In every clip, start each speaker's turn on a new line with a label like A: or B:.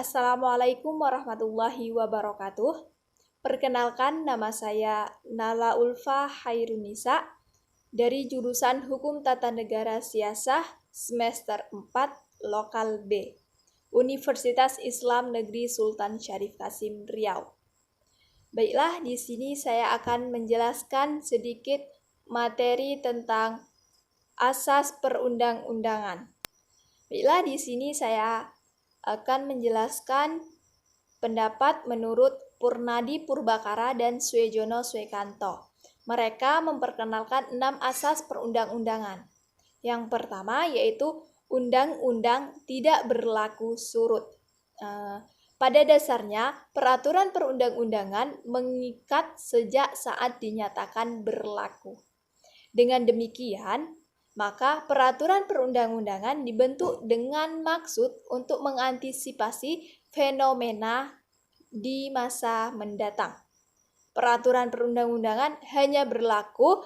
A: Assalamualaikum warahmatullahi wabarakatuh. Perkenalkan, nama saya Nala Ulfa Hairunisa dari jurusan Hukum Tata Negara Siasah semester 4 Lokal B, Universitas Islam Negeri Sultan Syarif Kasim Riau. Baiklah, di sini saya akan menjelaskan sedikit materi tentang asas perundang-undangan. Baiklah, di sini saya akan menjelaskan pendapat menurut Purnadi Purbakara dan Swejono Swekanto. Mereka memperkenalkan 6 asas perundang-undangan. Yang pertama yaitu undang-undang tidak berlaku surut. Pada dasarnya, peraturan perundang-undangan mengikat sejak saat dinyatakan berlaku. Dengan demikian, maka peraturan perundang-undangan dibentuk dengan maksud untuk mengantisipasi fenomena di masa mendatang. Peraturan perundang-undangan hanya berlaku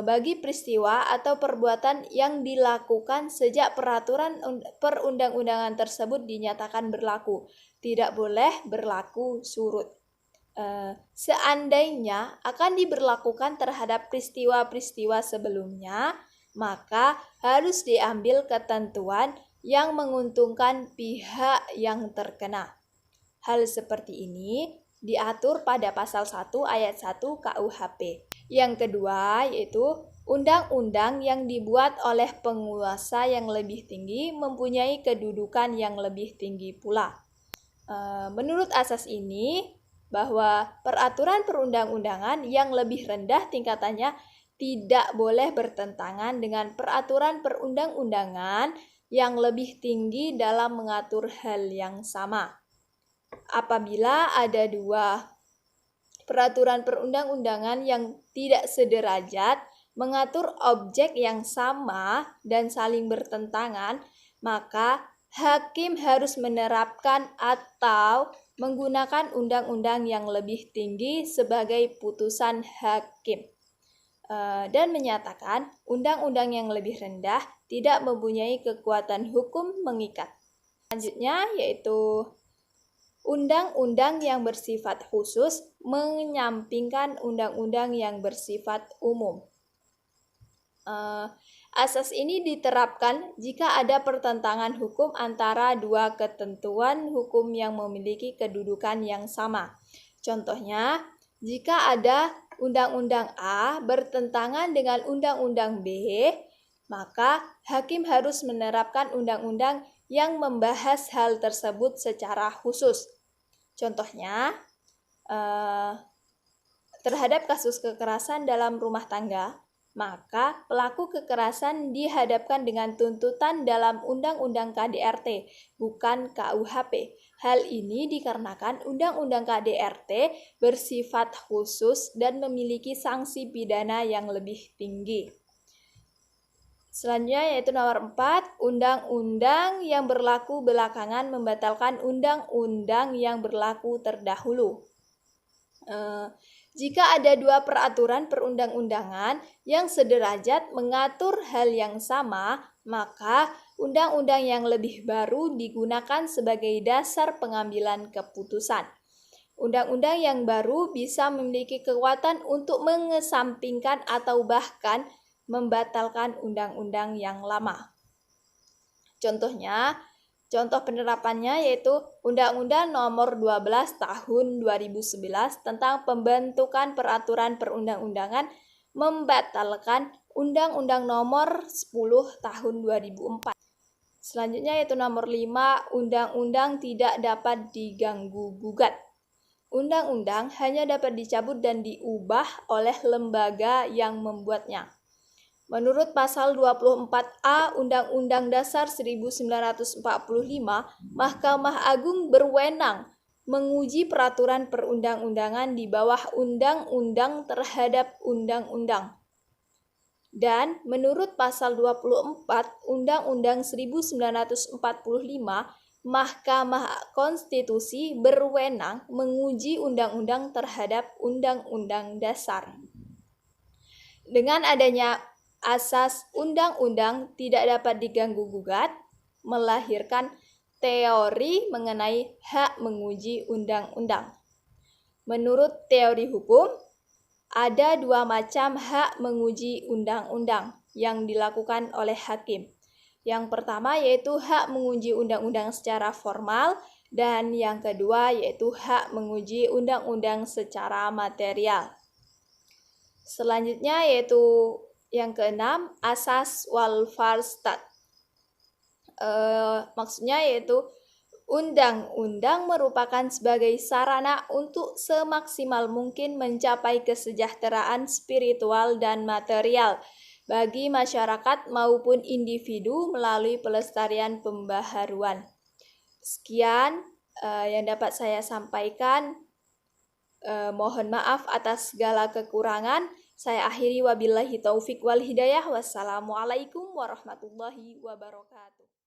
A: bagi peristiwa atau perbuatan yang dilakukan sejak peraturan perundang-undangan tersebut dinyatakan berlaku. Tidak boleh berlaku surut. Seandainya akan diberlakukan terhadap peristiwa-peristiwa sebelumnya, maka harus diambil ketentuan yang menguntungkan pihak yang terkena. Hal seperti ini diatur pada pasal 1 ayat 1 KUHP. Yang kedua yaitu undang-undang yang dibuat oleh penguasa yang lebih tinggi mempunyai kedudukan yang lebih tinggi pula. Menurut asas ini, bahwa peraturan perundang-undangan yang lebih rendah tingkatannya tidak boleh bertentangan dengan peraturan perundang-undangan yang lebih tinggi dalam mengatur hal yang sama. Apabila ada 2 peraturan perundang-undangan yang tidak sederajat, mengatur objek yang sama dan saling bertentangan, maka hakim harus menerapkan atau menggunakan undang-undang yang lebih tinggi sebagai putusan hakim. Dan menyatakan undang-undang yang lebih rendah tidak mempunyai kekuatan hukum mengikat. Selanjutnya yaitu undang-undang yang bersifat khusus menyampingkan undang-undang yang bersifat umum. Asas ini diterapkan jika ada pertentangan hukum antara 2 ketentuan hukum yang memiliki kedudukan yang sama. Contohnya, jika ada Undang-Undang A bertentangan dengan Undang-Undang B, maka hakim harus menerapkan undang-undang yang membahas hal tersebut secara khusus. Contohnya, terhadap kasus kekerasan dalam rumah tangga, maka pelaku kekerasan dihadapkan dengan tuntutan dalam Undang-Undang KDRT, bukan KUHP. Hal ini dikarenakan Undang-Undang KDRT bersifat khusus dan memiliki sanksi pidana yang lebih tinggi. Selanjutnya yaitu nomor 4, undang-undang yang berlaku belakangan membatalkan undang-undang yang berlaku terdahulu. Jika ada 2 peraturan perundang-undangan yang sederajat mengatur hal yang sama, maka undang-undang yang lebih baru digunakan sebagai dasar pengambilan keputusan. Undang-undang yang baru bisa memiliki kekuatan untuk mengesampingkan atau bahkan membatalkan undang-undang yang lama. Contoh penerapannya yaitu Undang-Undang Nomor 12 Tahun 2011 tentang pembentukan peraturan perundang-undangan membatalkan Undang-Undang Nomor 10 Tahun 2004. Selanjutnya yaitu nomor 5, Undang-undang tidak dapat diganggu-gugat. Undang-undang hanya dapat dicabut dan diubah oleh lembaga yang membuatnya. Menurut pasal 24A Undang-Undang Dasar 1945, Mahkamah Agung berwenang menguji peraturan perundang-undangan di bawah undang-undang terhadap undang-undang. Dan menurut pasal 24 Undang-Undang 1945, Mahkamah Konstitusi berwenang menguji undang-undang terhadap undang-undang dasar. Dengan adanya asas undang-undang tidak dapat diganggu-gugat, melahirkan teori mengenai hak menguji undang-undang. Menurut teori hukum, ada dua macam hak menguji undang-undang yang dilakukan oleh hakim. Yang pertama yaitu hak menguji undang-undang secara formal, dan yang kedua yaitu hak menguji undang-undang secara material. Selanjutnya yaitu yang keenam, asas wal farstat. Maksudnya yaitu undang-undang merupakan sebagai sarana untuk semaksimal mungkin mencapai kesejahteraan spiritual dan material bagi masyarakat maupun individu melalui pelestarian pembaharuan. Sekian yang dapat saya sampaikan. Mohon maaf atas segala kekurangan. Saya akhiri wabillahi taufik wal hidayah. Wassalamualaikum warahmatullahi wabarakatuh.